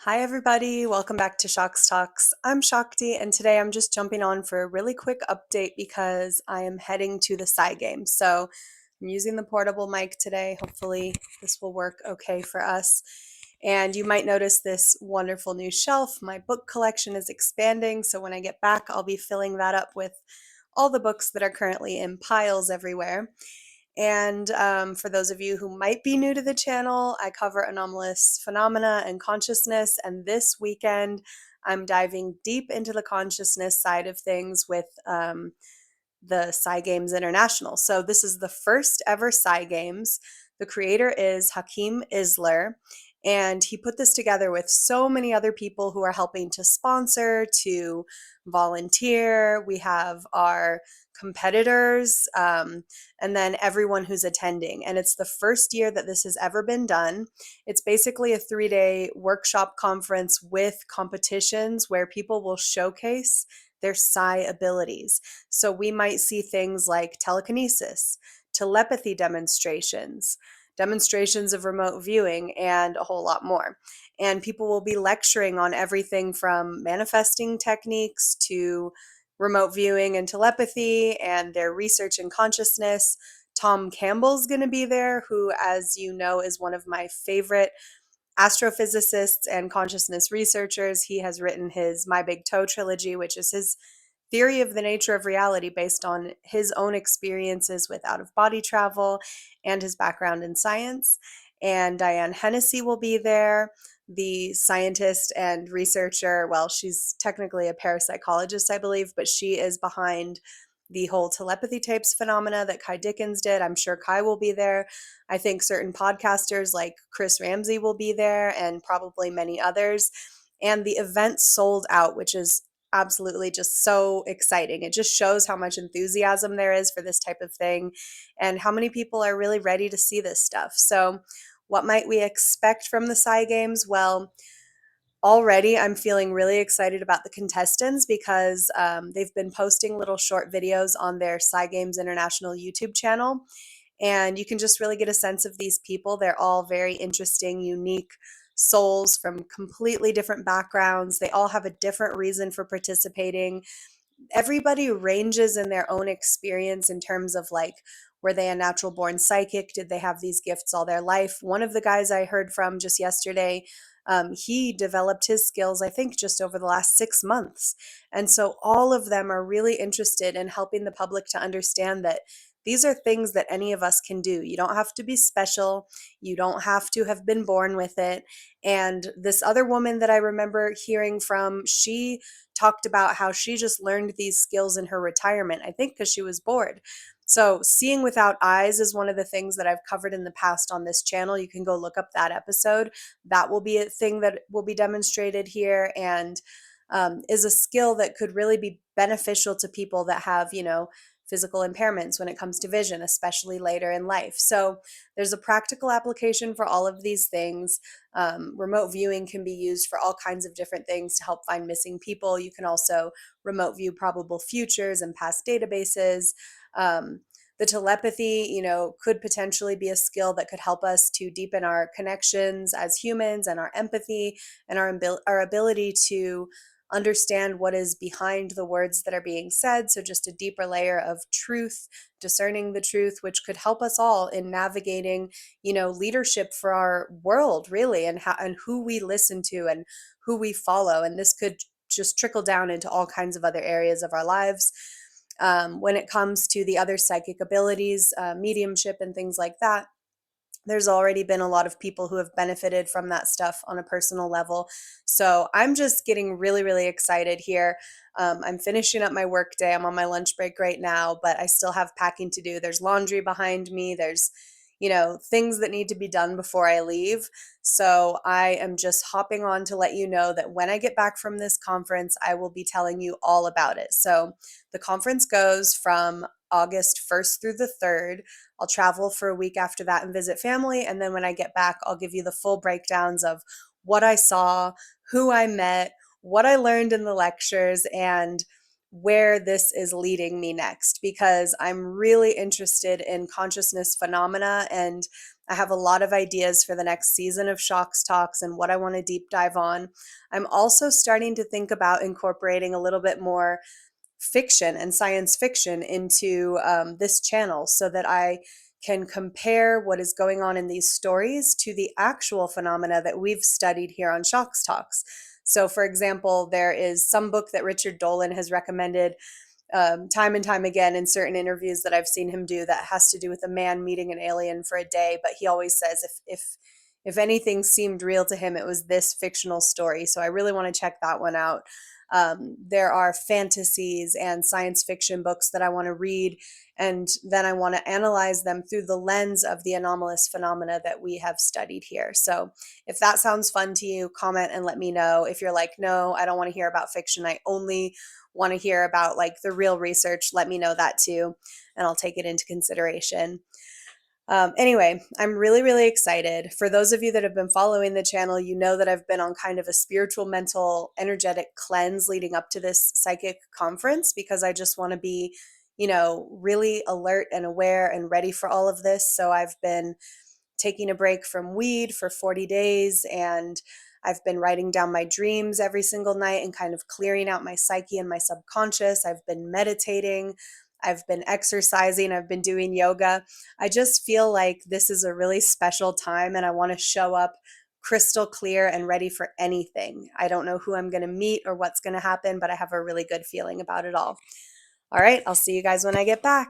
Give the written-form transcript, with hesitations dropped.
Hi, everybody. Welcome back to Shok's Talks. I'm Shakti, and today I'm just jumping on for a really quick update because I am heading to the Psi Games. So I'm using the portable mic today. Hopefully, this will work okay for us. And you might notice this wonderful new shelf. My book collection is expanding, so when I get back, I'll be filling that up with all the books that are currently in piles everywhere. And for those of you who might be new to the channel, I cover anomalous phenomena and consciousness. And this weekend, I'm diving deep into the consciousness side of things with the Psi Games International. So this is the first ever Psi Games. The creator is Hakeem Isler, and he put this together with so many other people who are helping to sponsor, to volunteer. We have our competitors, and then everyone who's attending. And it's the first year that this has ever been done. It's basically a 3-day workshop conference with competitions where people will showcase their psi abilities. So we might see things like telekinesis, telepathy demonstrations, demonstrations of remote viewing, and a whole lot more. And people will be lecturing on everything from manifesting techniques to remote viewing and telepathy and their research in consciousness. Tom Campbell's going to be there, who, as you know, is one of my favorite astrophysicists and consciousness researchers. He has written his My Big Toe trilogy, which is his theory of the nature of reality based on his own experiences with out of body travel and his background in science. And Diane Hennessy will be there, the scientist and researcher. Well, she's technically a parapsychologist, I believe, but she is behind the whole telepathy tapes phenomena that Kai Dickens did. I'm sure Kai will be there. I think certain podcasters like Chris Ramsey will be there and probably many others. And the event sold out, which is absolutely just so exciting. It just shows how much enthusiasm there is for this type of thing and how many people are really ready to see this stuff. So, what might we expect from the Psi Games? Well, already I'm feeling really excited about the contestants because they've been posting little short videos on their Psi Games International YouTube channel. And you can just really get a sense of these people. They're all very interesting, unique souls from completely different backgrounds. They all have a different reason for participating. Everybody ranges in their own experience in terms of like, were they a natural born psychic? Did they have these gifts all their life? One of the guys I heard from just yesterday, he developed his skills, I think, just over the last 6 months. And so all of them are really interested in helping the public to understand that these are things that any of us can do. You don't have to be special. You don't have to have been born with it. And this other woman that I remember hearing from, she talked about how she just learned these skills in her retirement, I think because she was bored. So, seeing without eyes is one of the things that I've covered in the past on this channel. You can go look up that episode. That will be a thing that will be demonstrated here and is a skill that could really be beneficial to people that have, physical impairments when it comes to vision, especially later in life. So, there's a practical application for all of these things. Remote viewing can be used for all kinds of different things to help find missing people. You can also remote view probable futures and past databases. Um, the telepathy, could potentially be a skill that could help us to deepen our connections as humans and our empathy and our ability to understand what is behind the words that are being said. So, just a deeper layer of truth, discerning the truth, which could help us all in navigating, leadership for our world, really, and how and who we listen to and who we follow. And this could just trickle down into all kinds of other areas of our lives. When it comes to the other psychic abilities, mediumship, and things like that, there's already been a lot of people who have benefited from that stuff on a personal level. So I'm just getting really, really excited here. I'm finishing up my work day. I'm on my lunch break right now, but I still have packing to do. There's laundry behind me. There's, things that need to be done before I leave. So I am just hopping on to let you know that when I get back from this conference, I will be telling you all about it. So the conference goes from August 1st through the 3rd. I'll travel for a week after that and visit family. And then when I get back, I'll give you the full breakdowns of what I saw, who I met, what I learned in the lectures, and where this is leading me next, because I'm really interested in consciousness phenomena and I have a lot of ideas for the next season of Shocks Talks and what I want to deep dive on. I'm also starting to think about incorporating a little bit more fiction and science fiction into this channel so that I can compare what is going on in these stories to the actual phenomena that we've studied here on Shocks Talks. So, for example, there is some book that Richard Dolan has recommended time and time again in certain interviews that I've seen him do that has to do with a man meeting an alien for a day. But he always says if anything seemed real to him, it was this fictional story. So I really want to check that one out. There are fantasies and science fiction books that I want to read, and then I want to analyze them through the lens of the anomalous phenomena that we have studied here. So if that sounds fun to you, comment and let me know. If you're like, no, I don't want to hear about fiction, I only want to hear about like the real research, let me know that too, and I'll take it into consideration. Anyway, I'm really, really excited. For those of you that have been following the channel, you know that I've been on kind of a spiritual, mental, energetic cleanse leading up to this psychic conference because I just want to be, really alert and aware and ready for all of this. So I've been taking a break from weed for 40 days, and I've been writing down my dreams every single night and kind of clearing out my psyche and my subconscious. I've been meditating. I've been exercising. I've been doing yoga. I just feel like this is a really special time and I want to show up crystal clear and ready for anything. I don't know who I'm going to meet or what's going to happen, but I have a really good feeling about it all. All right, I'll see you guys when I get back.